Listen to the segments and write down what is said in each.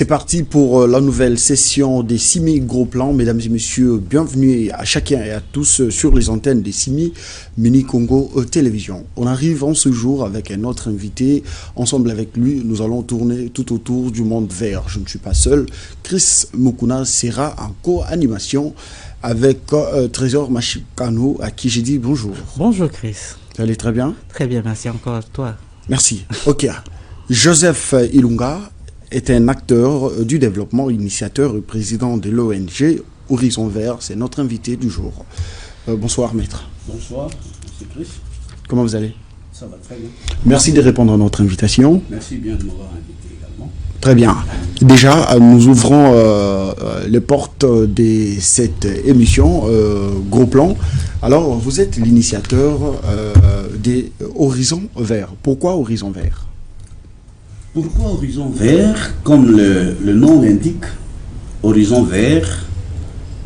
C'est parti pour la nouvelle session des CIMI Gros Plan. Mesdames et messieurs, bienvenue à chacun et à tous sur les antennes des CIMI Mini Congo Télévision. On arrive en ce jour avec un autre invité. Ensemble avec lui, nous allons tourner tout autour du monde vert. Je ne suis pas seul. Chris Mukuna sera en co-animation avec Trésor Machikano, à qui j'ai dit bonjour. Bonjour Chris. Ça allait très bien? Très bien, merci encore à toi. Merci. Ok. Joseph Ilunga est un acteur du développement, initiateur et président de l'ONG Horizon Vert. C'est notre invité du jour. Bonsoir maître. Bonsoir, M. Chris. Comment vous allez? Ça va très bien. Merci de répondre à notre invitation. Merci bien de m'avoir invité également. Très bien. Déjà, nous ouvrons les portes de cette émission Gros Plan. Alors, vous êtes l'initiateur des Horizon Vert. Pourquoi Horizon Vert? Pourquoi Horizon Vert? Comme le nom l'indique, Horizon Vert,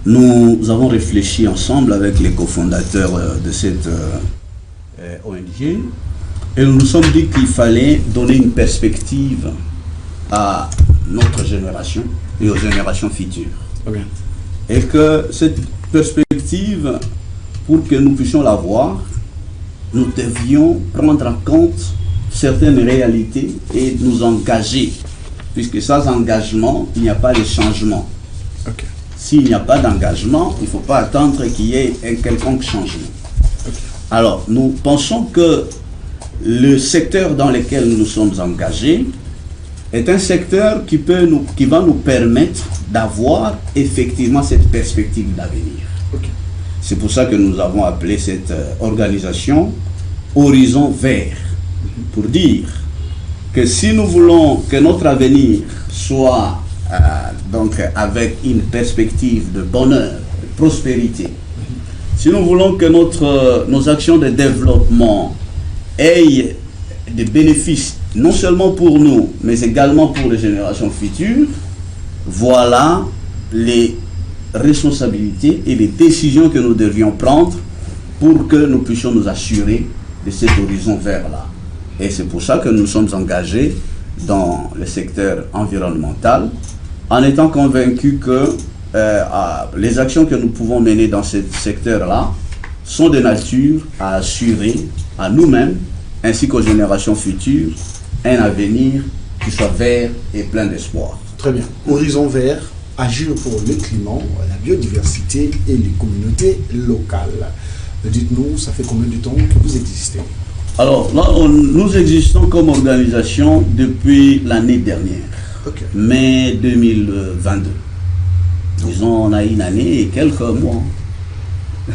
nous avons réfléchi ensemble avec les cofondateurs de cette ONG et nous nous sommes dit qu'il fallait donner une perspective à notre génération et aux générations futures. Okay. Et que cette perspective, pour que nous puissions la voir, nous devions prendre en compte certaines réalités et nous engager, puisque sans engagement, il n'y a pas de changement. Okay. S'il n'y a pas d'engagement, il ne faut pas attendre qu'il y ait un quelconque changement. Okay. Alors, nous pensons que le secteur dans lequel nous sommes engagés est un secteur qui va nous permettre d'avoir effectivement cette perspective d'avenir. Okay. C'est pour ça que nous avons appelé cette organisation Horizon Vert, pour dire que si nous voulons que notre avenir soit donc avec une perspective de bonheur, de prospérité, si nous voulons que nos actions de développement aient des bénéfices, non seulement pour nous, mais également pour les générations futures, voilà les responsabilités et les décisions que nous devions prendre pour que nous puissions nous assurer de cet horizon vert-là. Et c'est pour ça que nous sommes engagés dans le secteur environnemental, en étant convaincus que les actions que nous pouvons mener dans ce secteur-là sont de nature à assurer à nous-mêmes, ainsi qu'aux générations futures, un avenir qui soit vert et plein d'espoir. Très bien. Horizon Vert, agir pour le climat, la biodiversité et les communautés locales. Dites-nous, ça fait combien de temps que vous existez? Alors là, nous existons comme organisation depuis l'année dernière, okay. Mai 2022. Disons, on a une année et quelques mois.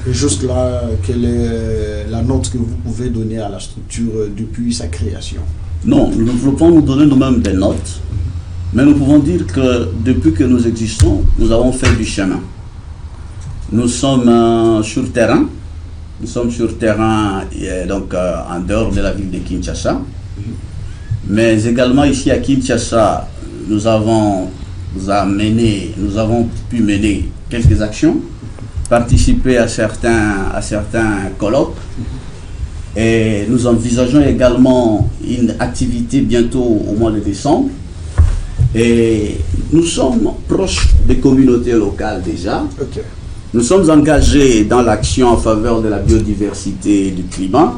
Et juste là, quelle est la note que vous pouvez donner à la structure depuis sa création? Non, nous ne pouvons pas nous donner nous-mêmes des notes, mais nous pouvons dire que depuis que nous existons, nous avons fait du chemin. Nous sommes sur terrain. Nous sommes sur terrain, donc en dehors de la ville de Kinshasa. Mais également ici à Kinshasa, nous avons pu mener quelques actions, participer à certains colloques. Et nous envisageons également une activité bientôt au mois de décembre. Et nous sommes proches des communautés locales déjà. Okay. Nous sommes engagés dans l'action en faveur de la biodiversité et du climat.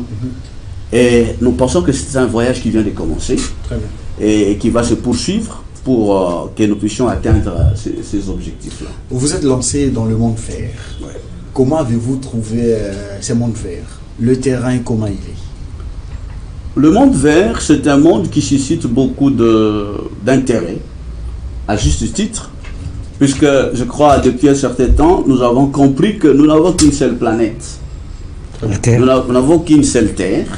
Et nous pensons que c'est un voyage qui vient de commencer. Très bien. Et qui va se poursuivre pour que nous puissions atteindre ces objectifs-là. Vous vous êtes lancé dans le monde vert. Ouais. Comment avez-vous trouvé ce monde vert? Le terrain, comment il est? Le monde vert, c'est un monde qui suscite beaucoup d'intérêt, à juste titre. Puisque je crois depuis un certain temps, nous avons compris que nous n'avons qu'une seule planète. Nous n'avons qu'une seule terre.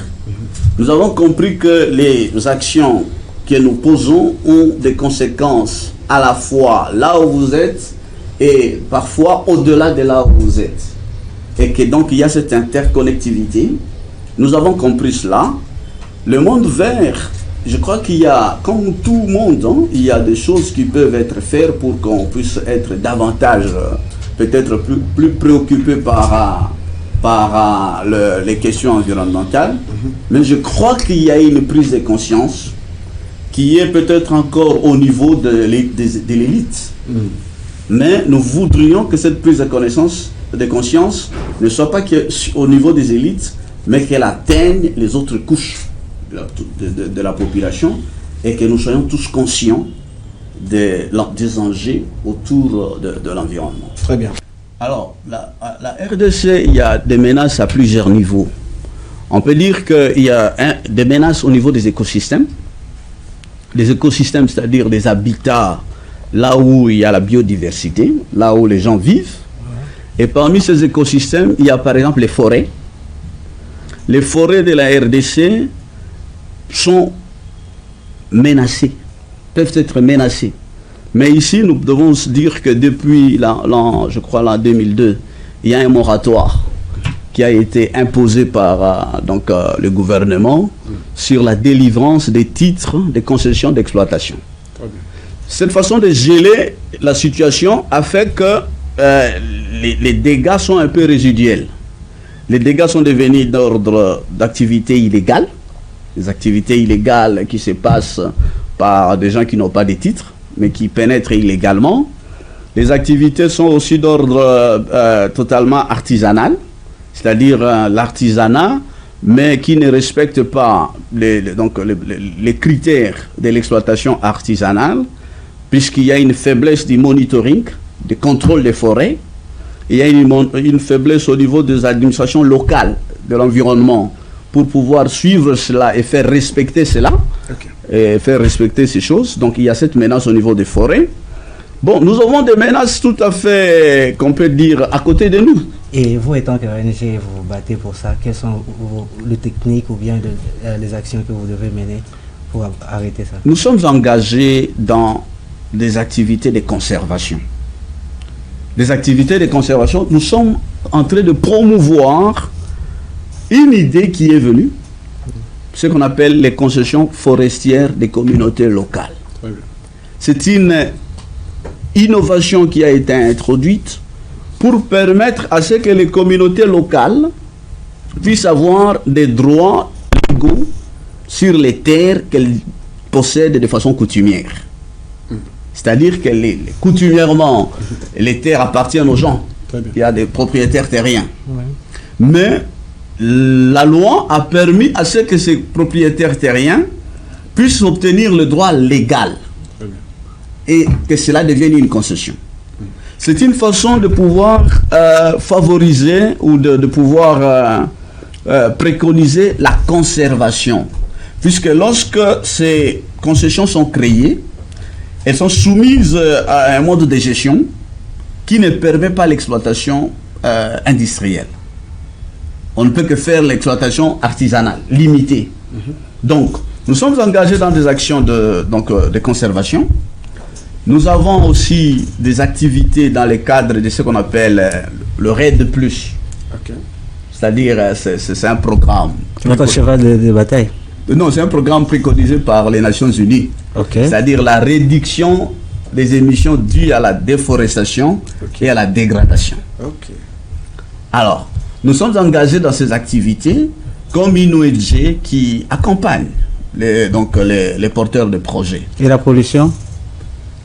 Nous avons compris que les actions que nous posons ont des conséquences à la fois là où vous êtes et parfois au-delà de là où vous êtes. Et que donc il y a cette interconnectivité. Nous avons compris cela. Le monde vert, je crois qu'il y a, comme tout monde, il y a des choses qui peuvent être faites pour qu'on puisse être davantage, peut-être plus préoccupé par les questions environnementales. Mais je crois qu'il y a une prise de conscience qui est peut-être encore au niveau de l'élite. Mais nous voudrions que cette prise de connaissance, de conscience, ne soit pas au niveau des élites, mais qu'elle atteigne les autres couches de la population et que nous soyons tous conscients des enjeux autour de l'environnement. Très bien. Alors, la RDC, il y a des menaces à plusieurs niveaux. On peut dire qu'il y a des menaces au niveau des écosystèmes. Les écosystèmes, c'est-à-dire des habitats, là où il y a la biodiversité, là où les gens vivent. Et parmi ces écosystèmes, il y a par exemple les forêts. Les forêts de la RDC sont menacées, peuvent être menacées. Mais ici, nous devons se dire que depuis je crois l'an 2002, il y a un moratoire qui a été imposé par le gouvernement sur la délivrance des titres de concession d'exploitation. Cette façon de geler la situation a fait que les dégâts sont un peu résiduels. Les dégâts sont devenus d'ordre d'activités illégales, des activités illégales qui se passent par des gens qui n'ont pas de titres, mais qui pénètrent illégalement. Les activités sont aussi d'ordre totalement artisanal, c'est-à-dire l'artisanat, mais qui ne respecte pas les critères de l'exploitation artisanale, puisqu'il y a une faiblesse du monitoring, du contrôle des forêts. Il y a une faiblesse au niveau des administrations locales de l'environnement pour pouvoir suivre cela et faire respecter cela, et faire respecter ces choses. Donc il y a cette menace au niveau des forêts. Bon, nous avons des menaces tout à fait, qu'on peut dire, à côté de nous. Et vous, étant que ONG, vous vous battez pour ça, quelles sont les techniques ou bien les actions que vous devez mener pour arrêter ça? Nous sommes engagés dans des activités de conservation. Des activités de conservation, nous sommes en train de promouvoir une idée qui est venue, ce qu'on appelle les concessions forestières des communautés locales. C'est une innovation qui a été introduite pour permettre à ce que les communautés locales puissent avoir des droits légaux sur les terres qu'elles possèdent de façon coutumière. C'est-à-dire que coutumièrement, les terres appartiennent aux gens. Il y a des propriétaires terriens. Mais la loi a permis à ce que ces propriétaires terriens puissent obtenir le droit légal et que cela devienne une concession. C'est une façon de pouvoir favoriser ou de pouvoir préconiser la conservation. Puisque lorsque ces concessions sont créées, elles sont soumises à un mode de gestion qui ne permet pas l'exploitation industrielle. On ne peut que faire l'exploitation artisanale, limitée. Donc, nous sommes engagés dans des actions de conservation. Nous avons aussi des activités dans le cadre de ce qu'on appelle le RAID+. C'est-à-dire, c'est un programme. Votre cheval de bataille? Non, c'est un programme préconisé par les Nations Unies. C'est-à-dire la réduction des émissions dues à la déforestation et à la dégradation. Alors, nous sommes engagés dans ces activités comme une ONG qui accompagne les porteurs de projets. Et la pollution?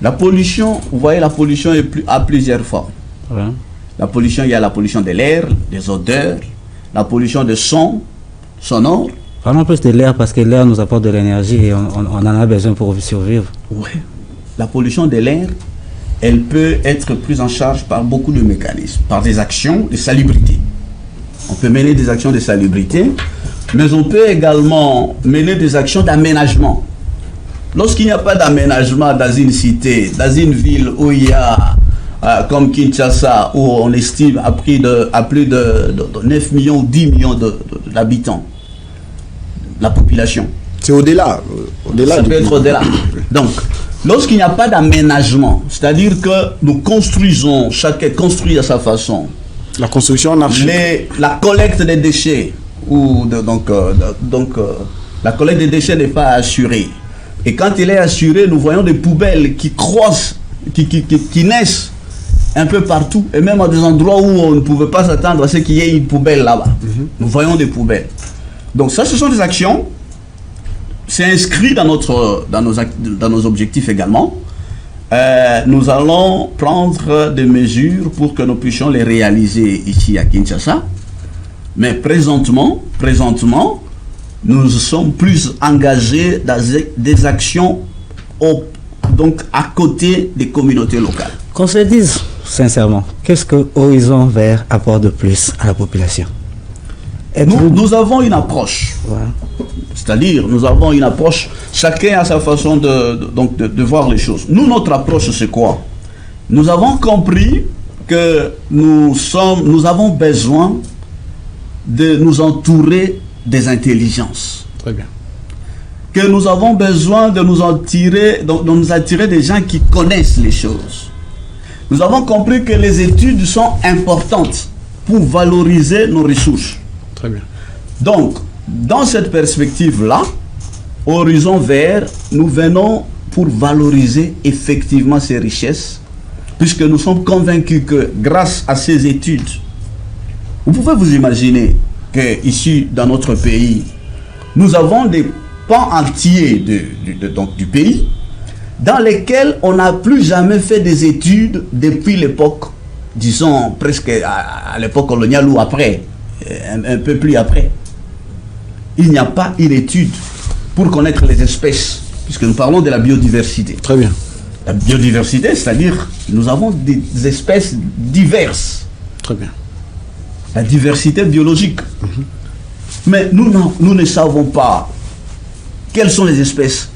La pollution, vous voyez, la pollution a plusieurs formes. La pollution, il y a la pollution de l'air, des odeurs, la pollution de sonore. Parlons plus de l'air parce que l'air nous apporte de l'énergie et on en a besoin pour survivre. Oui. La pollution de l'air, elle peut être prise en charge par beaucoup de mécanismes, par des actions de salubrité. On peut mener des actions de salubrité, mais on peut également mener des actions d'aménagement. Lorsqu'il n'y a pas d'aménagement dans une cité, dans une ville où il y a, comme Kinshasa, où on estime à plus de 9 millions ou 10 millions d'habitants, la population. C'est au-delà. Ça peut être au-delà. Donc, lorsqu'il n'y a pas d'aménagement, c'est-à-dire que nous construisons, chacun construit à sa façon. La construction anarchique. La collecte des déchets, la collecte des déchets n'est pas assurée. Et quand il est assuré, nous voyons des poubelles qui croissent, qui naissent un peu partout, et même à des endroits où on ne pouvait pas s'attendre à ce qu'il y ait une poubelle là-bas. Nous voyons des poubelles. Donc ça, ce sont des actions c'est inscrit dans nos objectifs également. Nous allons prendre des mesures pour que nous puissions les réaliser ici à Kinshasa. Mais présentement, nous sommes plus engagés dans des actions donc à côté des communautés locales. Qu'on se dise sincèrement, qu'est-ce que Horizon Vert apporte de plus à la population? Nous avons une approche. Voilà. C'est-à-dire, nous avons une approche, chacun a sa façon de voir les choses. Nous, notre approche, c'est quoi? Nous avons compris que nous avons besoin de nous entourer des intelligences. Très bien. Que nous avons besoin de nous attirer des gens qui connaissent les choses. Nous avons compris que les études sont importantes pour valoriser nos ressources. Très bien. Donc, dans cette perspective-là, Horizon Vert, nous venons pour valoriser effectivement ces richesses, puisque nous sommes convaincus que grâce à ces études, vous pouvez vous imaginer qu'ici, dans notre pays, nous avons des pans entiers du pays dans lesquels on n'a plus jamais fait des études depuis l'époque, disons presque à l'époque coloniale ou après, un peu plus après. Il n'y a pas une étude pour connaître les espèces, puisque nous parlons de la biodiversité. Très bien. La biodiversité, c'est-à-dire nous avons des espèces diverses. Très bien. La diversité biologique. Mais nous ne savons pas quelles sont les espèces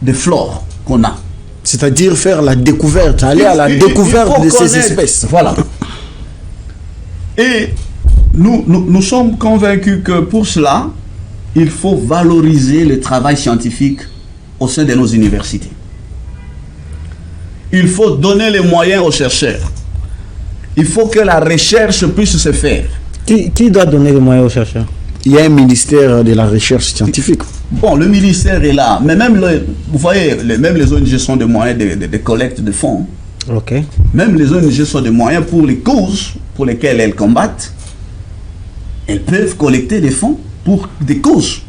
de flore qu'on a. C'est-à-dire faire la découverte, aller à la découverte de ces espèces. Voilà. Et nous sommes convaincus que pour cela, il faut valoriser le travail scientifique au sein de nos universités. Il faut donner les moyens aux chercheurs. Il faut que la recherche puisse se faire. Qui doit donner les moyens aux chercheurs? Il y a un ministère de la recherche scientifique. Bon, le ministère est là, mais même, vous voyez, même les ONG sont des moyens de collecte de fonds. Ok. Même les ONG sont des moyens pour les causes pour lesquelles elles combattent. Elles peuvent collecter des fonds pour des causes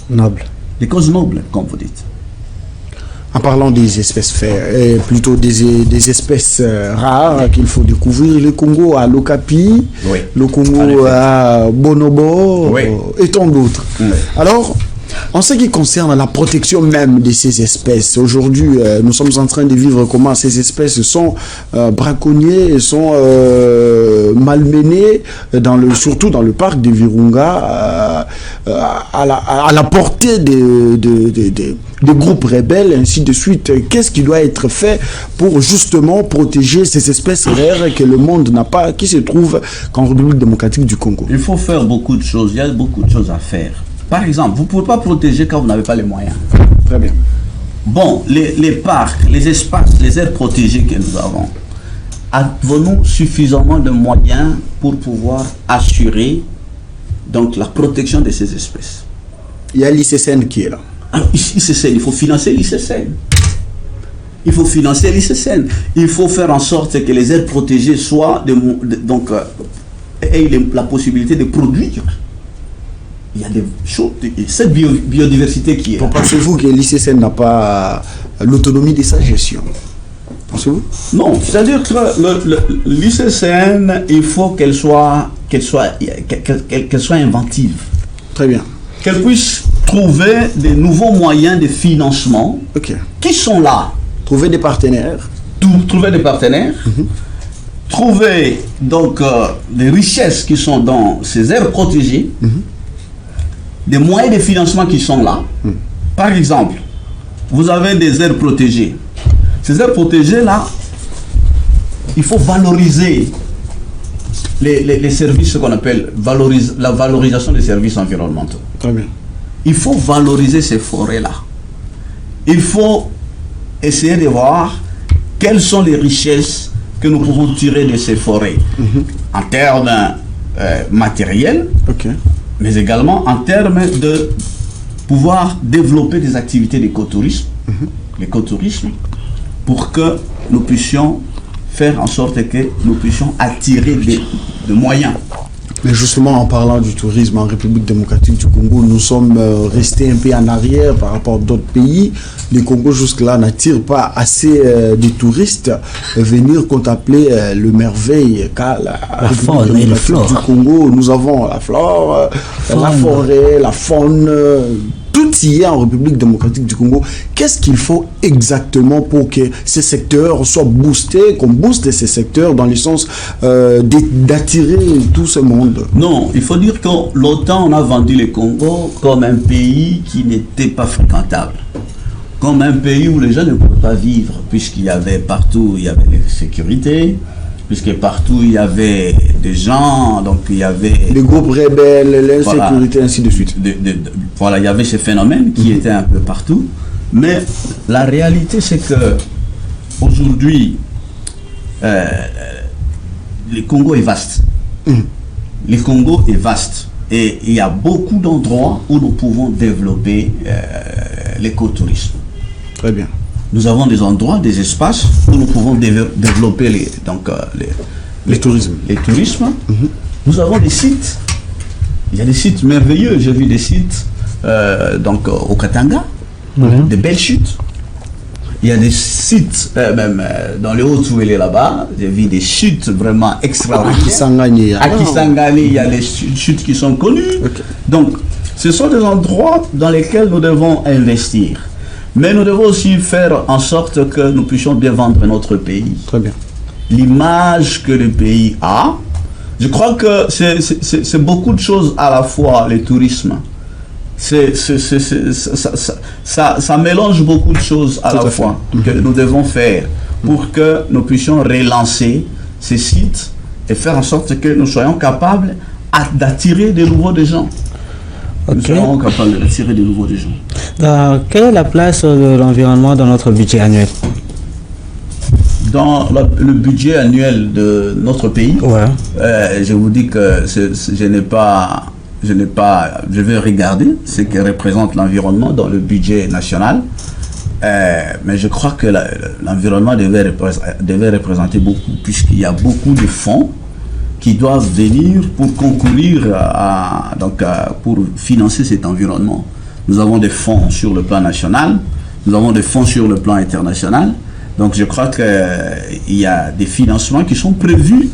nobles. Des causes nobles, comme vous dites. En parlant des espèces plutôt des espèces rares qu'il faut découvrir, le Congo a l'Okapi, oui, le Congo a Bonobo, oui, et tant d'autres. Oui. Alors, en ce qui concerne la protection même de ces espèces, aujourd'hui, nous sommes en train de vivre comment ces espèces sont braconnées, sont malmenées, surtout dans le parc de Virunga, à la portée des groupes rebelles, ainsi de suite. Qu'est-ce qui doit être fait pour justement protéger ces espèces rares que le monde n'a pas, qui se trouvent en République démocratique du Congo? Il faut faire beaucoup de choses, il y a beaucoup de choses à faire. Par exemple, vous ne pouvez pas protéger quand vous n'avez pas les moyens. Très bien. Bon, les parcs, les espaces, les aires protégées que nous avons-nous suffisamment de moyens pour pouvoir assurer donc la protection de ces espèces? Il y a l'ICCN qui est là. Alors, il faut financer l'ICCN. Il faut financer l'ICCN. Il faut faire en sorte que les aires protégées soient aient la possibilité de produire. Il y a des choses, cette biodiversité qui est là. Pensez-vous que l'ICCN n'a pas l'autonomie de sa gestion? Pensez-vous? Non, c'est-à-dire que l'ICCN, il faut qu'elle soit inventive. Très bien. Qu'elle puisse trouver des nouveaux moyens de financement qui sont là. Trouver des partenaires. Trouver des partenaires. Trouver donc des richesses qui sont dans ces aires protégées. Des moyens de financement qui sont là. Par exemple, vous avez des aires protégées. Ces aires protégées-là, il faut valoriser les services, ce qu'on appelle la valorisation des services environnementaux. Très bien. Il faut valoriser ces forêts-là. Il faut essayer de voir quelles sont les richesses que nous pouvons tirer de ces forêts en termes matériels, mais également en termes de pouvoir développer des activités d'écotourisme, l'écotourisme, pour que nous puissions faire en sorte que nous puissions attirer des moyens Mais justement, en parlant du tourisme en République démocratique du Congo, nous sommes restés un peu en arrière par rapport à d'autres pays. Le Congo, jusque-là, n'attire pas assez de touristes venir contempler le merveille qu'a la faune et la flore du Congo. Nous avons la flore, la forêt, la faune, tout y est en République démocratique du Congo. Qu'est-ce qu'il faut exactement pour que ces secteurs soient boostés, qu'on booste ces secteurs dans le sens d'attirer tout ce monde? Non, il faut dire que longtemps on a vendu le Congo comme un pays qui n'était pas fréquentable, comme un pays où les gens ne pouvaient pas vivre, puisqu'il y avait partout, il y avait l'insécurité, puisque partout il y avait des gens, donc il y avait les groupes rebelles, l'insécurité, voilà, ainsi de suite. Voilà, il y avait ces phénomènes qui étaient un peu partout. Mais la réalité, c'est que aujourd'hui, le Congo est vaste. Le Congo est vaste. Et il y a beaucoup d'endroits où nous pouvons développer l'écotourisme. Très bien. Nous avons des endroits, des espaces où nous pouvons développer les tourismes. Nous avons des sites. Il y a des sites merveilleux. J'ai vu des sites au Katanga, des belles chutes. Il y a des sites, même dans les Hauts-Touélé là-bas, j'ai vu des chutes vraiment extraordinaires. À Kisangani, il y a des chutes qui sont connues. Okay. Donc, ce sont des endroits dans lesquels nous devons investir. Mais nous devons aussi faire en sorte que nous puissions bien vendre notre pays. Très bien. L'image que le pays a, je crois que c'est beaucoup de choses à la fois, le tourisme. Ça mélange beaucoup de choses à la fois que nous devons faire pour que nous puissions relancer ces sites et faire en sorte que nous soyons capables d'attirer de nouveaux gens. Okay. Nous serons capables d'attirer de nouveaux gens. Quelle est la place de l'environnement dans notre budget annuel? Dans le budget annuel de notre pays, je vous dis que je vais regarder ce que représente l'environnement dans le budget national, mais je crois que l'environnement devait représenter beaucoup, puisqu'il y a beaucoup de fonds qui doivent venir pour concourir pour financer cet environnement. Nous avons des fonds sur le plan national, nous avons des fonds sur le plan international, donc je crois qu'il y a des financements qui sont prévus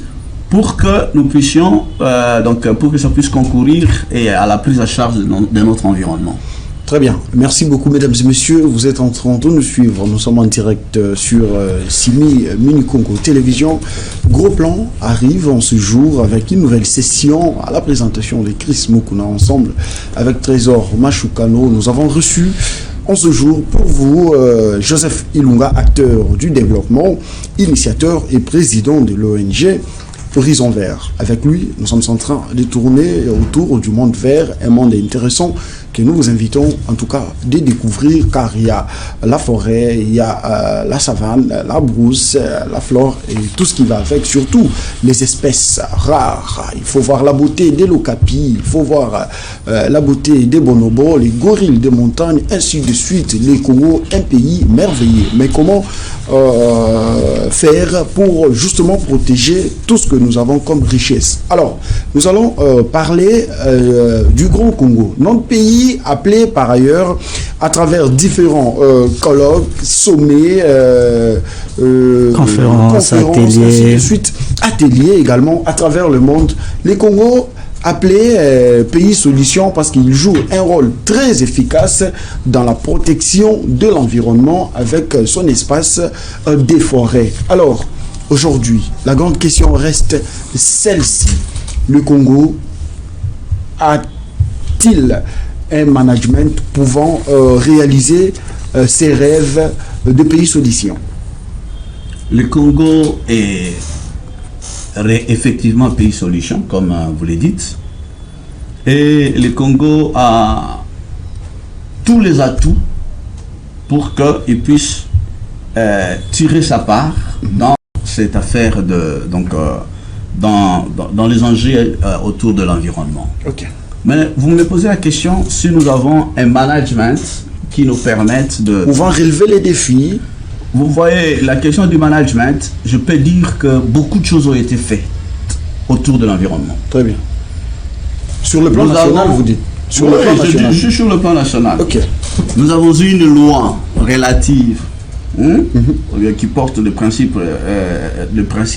pour que nous puissions, pour que ça puisse concourir et à la prise en charge de notre environnement. Très bien. Merci beaucoup, mesdames et messieurs. Vous êtes en train de nous suivre. Nous sommes en direct sur Simi Mini Congo Télévision. Gros Plan arrive en ce jour avec une nouvelle session à la présentation de Chris Mukuna ensemble avec Trésor Machukano. Nous avons reçu en ce jour pour vous Joseph Ilunga, acteur du développement, initiateur et président de l'ONG Horizon Vert. Avec lui, nous sommes en train de tourner autour du monde vert, un monde intéressant que nous vous invitons en tout cas de découvrir, car il y a la forêt, il y a la savane, la brousse, la flore et tout ce qui va avec, surtout les espèces rares. Il faut voir la beauté des lokapis, il faut voir la beauté des bonobos, les gorilles des montagnes, ainsi de suite. Le Congo, un pays merveilleux. Mais comment faire pour justement protéger tout ce que nous avons comme richesse? Alors, nous allons parler du Grand Congo, notre pays appelé par ailleurs à travers différents colloques, sommets, conférences, ateliers, ainsi de suite, ateliers également à travers le monde. Les Congo appelé pays solution parce qu'il joue un rôle très efficace dans la protection de l'environnement avec son espace des forêts. Alors, aujourd'hui, la grande question reste celle-ci. Le Congo a-t-il un management pouvant réaliser ses rêves de pays solution? Le Congo est effectivement pays solution, comme vous le dites. Et le Congo a tous les atouts pour qu'il puisse tirer sa part dans cette affaire dans les enjeux autour de l'environnement. Okay. Mais vous me posez la question si nous avons un management qui nous permette de... Pouvant relever les défis. Vous voyez, la question du management, je peux dire que beaucoup de choses ont été faites autour de l'environnement. Très bien. Sur le plan national, vous dites? Sur le plan national. Je suis sur le plan national. Ok. Nous avons eu une loi relative qui porte les principes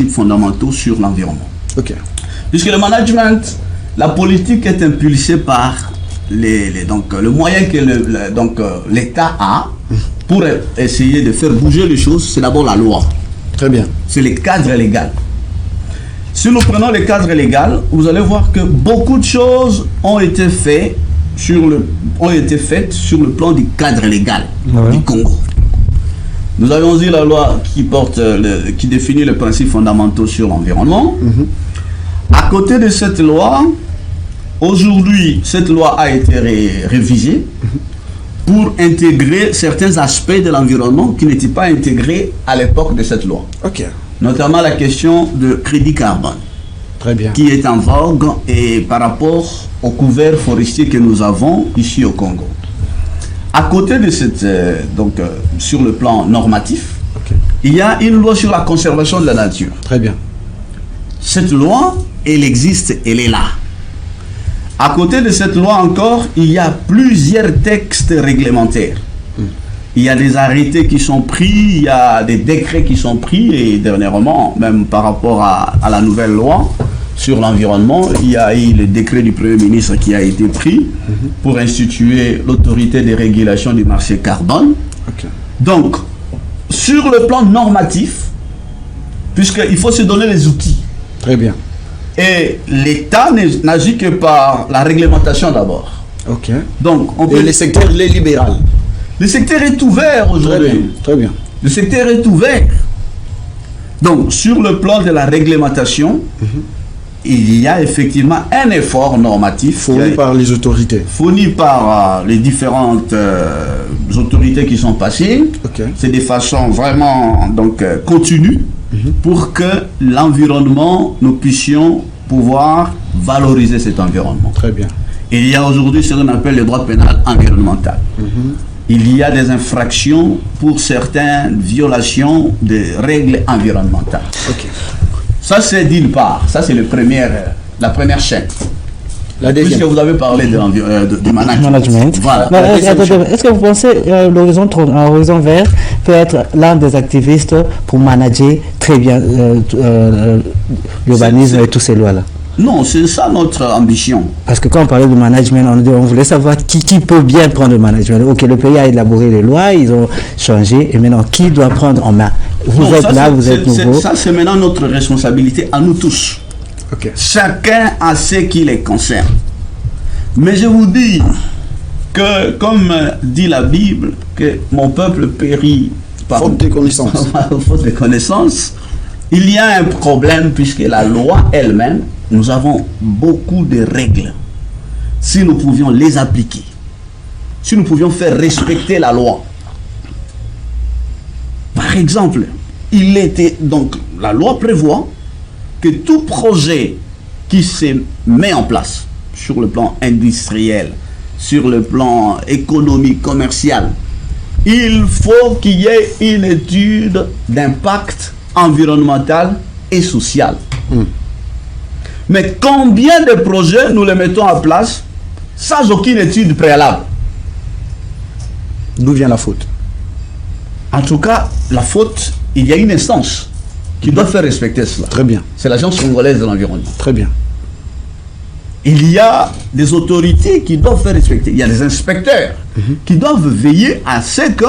fondamentaux sur l'environnement. Ok. Puisque le management, la politique est impulsée par le moyen que l'État a pour essayer de faire bouger les choses, c'est d'abord la loi. Très bien. C'est le cadre légal. Si nous prenons le cadre légal, vous allez voir que beaucoup de choses ont été faites sur le plan du cadre légal du Congo. Nous avons eu la loi qui définit les principes fondamentaux sur l'environnement. À côté de cette loi, aujourd'hui, cette loi a été révisée pour intégrer certains aspects de l'environnement qui n'étaient pas intégrés à l'époque de cette loi. Ok. Notamment la question de crédit carbone. Très bien. Qui est en vogue et par rapport au couvert forestier que nous avons ici au Congo. À côté de cette, sur le plan normatif, il y a une loi sur la conservation de la nature. Très bien. Cette loi, elle existe, elle est là. À côté de cette loi encore, il y a plusieurs textes réglementaires. Il y a des arrêtés qui sont pris, il y a des décrets qui sont pris, et dernièrement, même par rapport à la nouvelle loi sur l'environnement, il y a eu le décret du Premier ministre qui a été pris pour instituer l'autorité de régulation du marché carbone. Donc, sur le plan normatif, puisqu'il faut se donner les outils. Très bien. Et l'État n'agit que par la réglementation d'abord. Ok. Donc, et le secteur, il est libéral. Le secteur est ouvert aujourd'hui. Très bien. Le secteur est ouvert. Donc, sur le plan de la réglementation, il y a effectivement un effort normatif fourni par les autorités. Fourni par les différentes autorités qui sont passées. C'est de façon vraiment continue pour que l'environnement, nous puissions pouvoir valoriser cet environnement. Très bien. Il y a aujourd'hui ce qu'on appelle le droit pénal environnemental. Il y a des infractions pour certaines violations des règles environnementales. Ça, c'est d'une part. Ça, c'est la première chaîne. La deuxième. Puisque vous avez parlé du management. Voilà. Est-ce que vous pensez que l'horizon vert peut être l'un des activistes pour manager très bien l'urbanisme et toutes ces lois-là? Non, c'est ça notre ambition. Parce que quand on parlait de management, on voulait savoir qui peut bien prendre le management. Ok, le pays a élaboré les lois, ils ont changé, et maintenant qui doit prendre en main? Vous êtes là, vous êtes nouveau. Ça, c'est maintenant notre responsabilité à nous tous. Chacun a ce qui les concerne. Mais je vous dis que, comme dit la Bible, que mon peuple périt par faute de connaissances. Faute de connaissances. Il y a un problème puisque la loi elle-même, nous avons beaucoup de règles. Si nous pouvions les appliquer, si nous pouvions faire respecter la loi. Par exemple, la loi prévoit que tout projet qui se met en place sur le plan industriel, sur le plan économique, commercial, il faut qu'il y ait une étude d'impact environnemental et social. Mais combien de projets nous les mettons en place sans aucune étude préalable? D'où vient la faute? En tout cas, la faute, il y a une instance qui doit faire respecter cela. Très bien. C'est l'Agence congolaise de l'environnement. Très bien. Il y a des autorités qui doivent faire respecter. Il y a des inspecteurs qui doivent veiller à ce que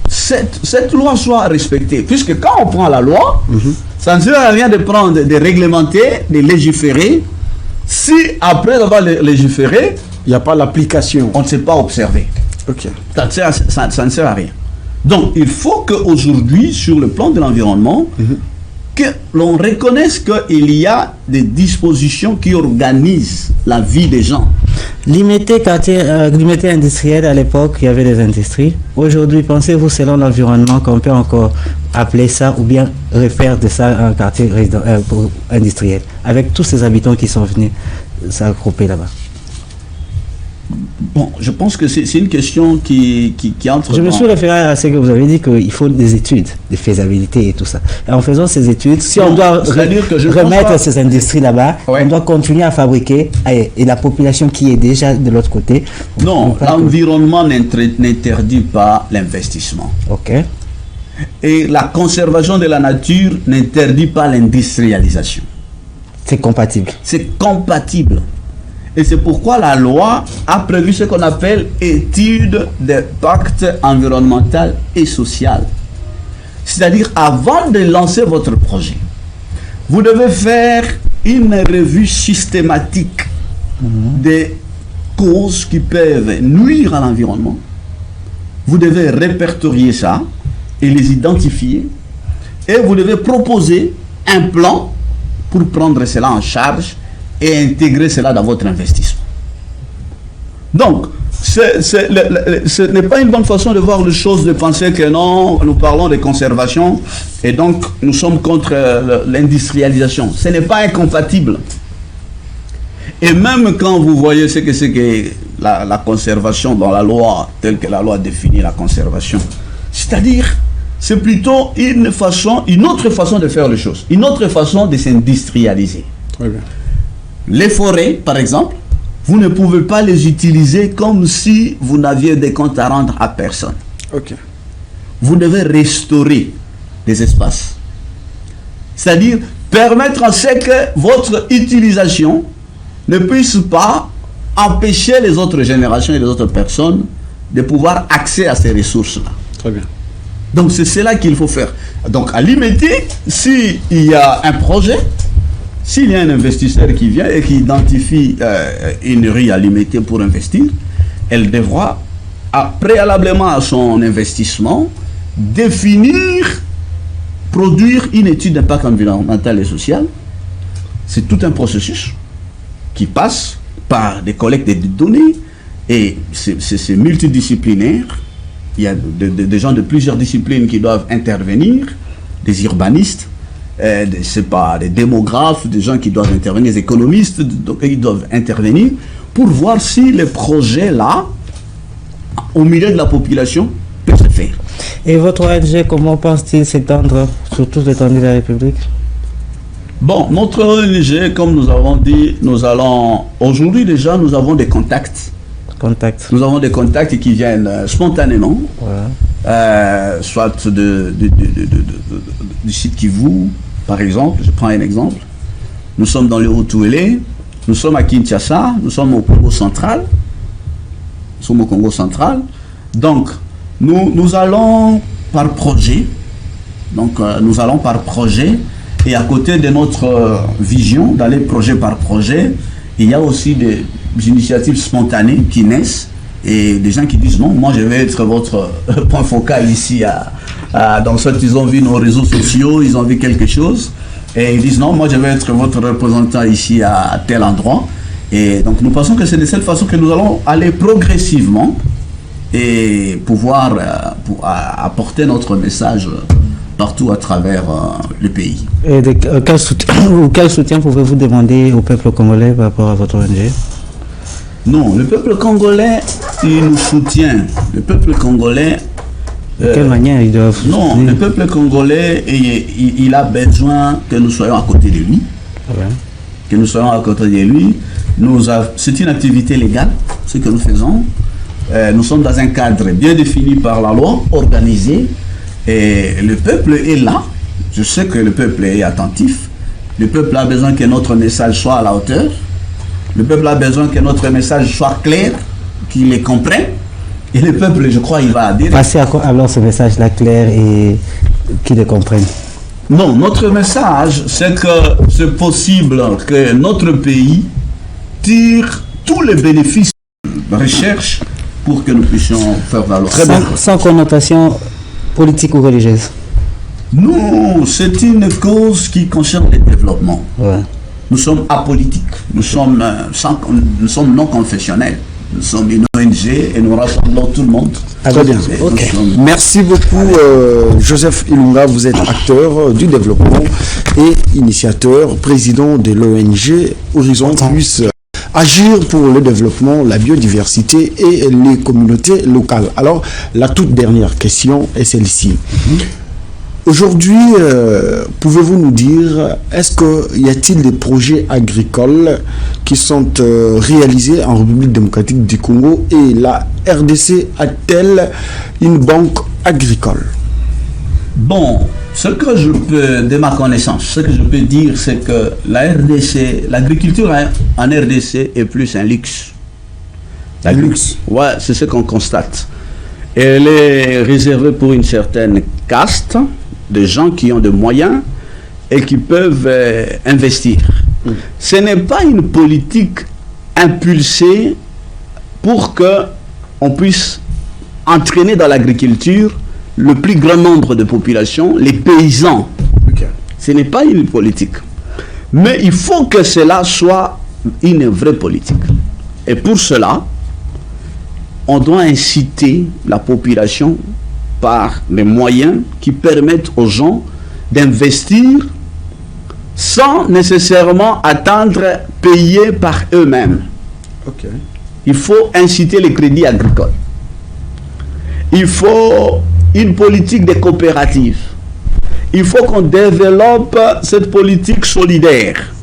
cette loi soit respectée. Puisque quand on prend la loi, ça ne sert à rien de réglementer, de légiférer. Si après avoir légiféré, il n'y a pas l'application, on ne sait pas observer. Ça ne sert à rien. Donc, il faut qu'aujourd'hui, sur le plan de l'environnement, que l'on reconnaisse qu'il y a des dispositions qui organisent la vie des gens. Limité industriel, à l'époque, il y avait des industries. Aujourd'hui, pensez-vous, selon l'environnement, qu'on peut encore appeler ça ou bien refaire de ça un quartier industriel, avec tous ces habitants qui sont venus s'aggrouper là-bas? Bon, je pense que c'est une question qui entre Je me dans- suis référé à ce que vous avez dit qu'il faut des études de faisabilité et tout ça. Et en faisant ces études, si Non, on doit c'est-à-dire que je pense remettre pas- ces industries là-bas, Ouais. on doit continuer à fabriquer et la population qui est déjà de l'autre côté. on Non, peut pas que- l'environnement n'interdit pas l'investissement. Ok. Et la conservation de la nature n'interdit pas l'industrialisation. C'est compatible. C'est compatible. Et c'est pourquoi la loi a prévu ce qu'on appelle étude d'impact environnemental et social. C'est-à-dire, avant de lancer votre projet, vous devez faire une revue systématique des causes qui peuvent nuire à l'environnement. Vous devez répertorier ça et les identifier. Et vous devez proposer un plan pour prendre cela en charge et intégrer cela dans votre investissement. Donc, ce n'est pas une bonne façon de voir les choses, de penser que non, nous parlons de conservation et donc nous sommes contre l'industrialisation. Ce n'est pas incompatible. Et même quand vous voyez ce que c'est que la conservation dans la loi, telle que la loi définit la conservation, c'est-à-dire, c'est plutôt une autre façon de faire les choses, une autre façon de s'industrialiser. Très bien. Les forêts, par exemple, vous ne pouvez pas les utiliser comme si vous n'aviez des comptes à rendre à personne. Ok. Vous devez restaurer les espaces. C'est-à-dire permettre à ce que votre utilisation ne puisse pas empêcher les autres générations et les autres personnes de pouvoir accéder à ces ressources-là. Très bien. Donc c'est cela qu'il faut faire. Donc à limiter, s'il y a un projet, s'il y a un investisseur qui vient et qui identifie une rue à limiter pour investir, elle devra, préalablement à son investissement, produire une étude d'impact environnemental et social. C'est tout un processus qui passe par des collectes de données et c'est multidisciplinaire. Il y a des gens de plusieurs disciplines qui doivent intervenir, des urbanistes, des démographes, des gens qui doivent intervenir, des économistes, donc ils doivent intervenir pour voir si les projets là, au milieu de la population, peuvent se faire. Et votre ONG, comment pense-t-il s'étendre sur toute l'étendue de la République? Bon, notre ONG, comme nous avons dit, aujourd'hui déjà, nous avons des contacts. Nous avons des contacts qui viennent spontanément, Voilà. soit du site Kivu, par exemple. Je prends un exemple. Nous sommes dans le Haut-Touélé, nous sommes à Kinshasa, nous sommes au Congo central. Donc, nous allons par projet. Et à côté de notre vision, d'aller projet par projet, il y a aussi des initiatives spontanées qui naissent et des gens qui disent non, moi je vais être votre point focal ici. Donc soit ils ont vu nos réseaux sociaux, ils ont vu quelque chose et ils disent non, moi je vais être votre représentant ici à tel endroit. Et donc nous pensons que c'est de cette façon que nous allons aller progressivement et pouvoir apporter notre message partout à travers le pays. Et quel soutien pouvez-vous demander au peuple congolais par rapport à votre ONG? Non, le peuple congolais, il nous soutient. Le peuple congolais... De quelle manière ils doivent Non, soutenir? le peuple congolais, il a besoin que nous soyons à côté de lui. Ouais. Que nous soyons à côté de lui. C'est une activité légale, ce que nous faisons. Nous sommes dans un cadre bien défini par la loi, organisé. Et le peuple est là. Je sais que le peuple est attentif. Le peuple a besoin que notre message soit à la hauteur. Le peuple a besoin que notre message soit clair, qu'il les comprenne. Et le peuple, je crois, il va adhérer. Passez alors ce message-là clair et qu'ils le comprennent. Non, notre message, c'est que c'est possible que notre pays tire tous les bénéfices de recherche pour que nous puissions faire valoir. Sans connotation politique ou religieuse. Non, c'est une cause qui concerne le développement. Ouais. Nous sommes apolitiques, nous sommes non confessionnels, nous sommes une ONG et nous rassemblons tout le monde. Très bien. Okay. Merci beaucoup Joseph Ilunga, vous êtes acteur du développement et initiateur, président de l'ONG Horizon Plus agir pour le développement, la biodiversité et les communautés locales. Alors, la toute dernière question est celle-ci. Aujourd'hui, pouvez-vous nous dire, est-ce qu'il y a-t-il des projets agricoles qui sont réalisés en République démocratique du Congo et la RDC a-t-elle une banque agricole? Bon, ce que je peux, de ma connaissance, ce que je peux dire, c'est que la RDC, l'agriculture en RDC est plus un luxe. Un luxe? Ouais, c'est ce qu'on constate. Elle est réservée pour une certaine caste de gens qui ont des moyens et qui peuvent investir. Ce n'est pas une politique impulsée pour que on puisse entraîner dans l'agriculture le plus grand nombre de populations, les paysans. Okay. Ce n'est pas une politique. Mais il faut que cela soit une vraie politique. Et pour cela, on doit inciter la population par des moyens qui permettent aux gens d'investir sans nécessairement attendre payer par eux-mêmes. Okay. Il faut inciter les crédits agricoles. Il faut une politique de coopérative. Il faut qu'on développe cette politique solidaire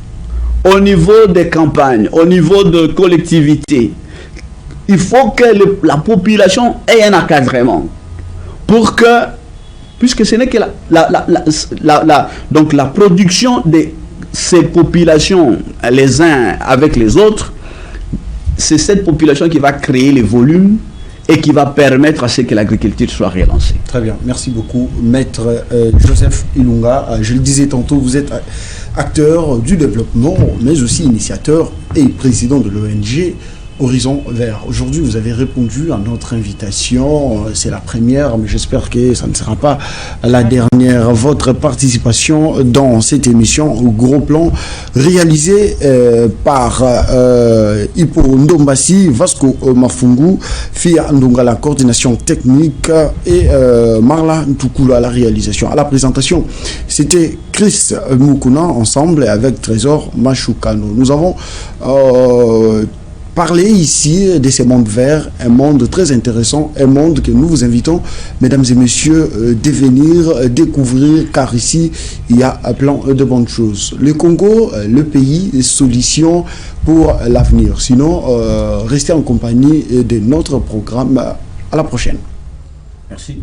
au niveau des campagnes, au niveau de collectivités. Il faut que la population ait un encadrement pour que, puisque ce n'est que donc la production de ces populations les uns avec les autres, c'est cette population qui va créer les volumes et qui va permettre à ce que l'agriculture soit relancée. Très bien, merci beaucoup, Maître Joseph Ilunga. Je le disais tantôt, vous êtes acteur du développement, mais aussi initiateur et président de l'ONG Horizon Vert. Aujourd'hui, vous avez répondu à notre invitation. C'est la première, mais j'espère que ça ne sera pas la dernière. Votre participation dans cette émission au gros plan réalisée par Hippo Ndombasi, Vasco Mafungu, Fia Ndonga, la coordination technique, et Marla Ntukula à la réalisation. À la présentation, c'était Chris Mukuna, ensemble avec Trésor Machukano. Nous avons parler ici de ces mondes verts, un monde très intéressant, un monde que nous vous invitons, mesdames et messieurs, de venir découvrir, car ici, il y a plein de bonnes choses. Le Congo, le pays, solution pour l'avenir. Sinon, restez en compagnie de notre programme. À la prochaine. Merci.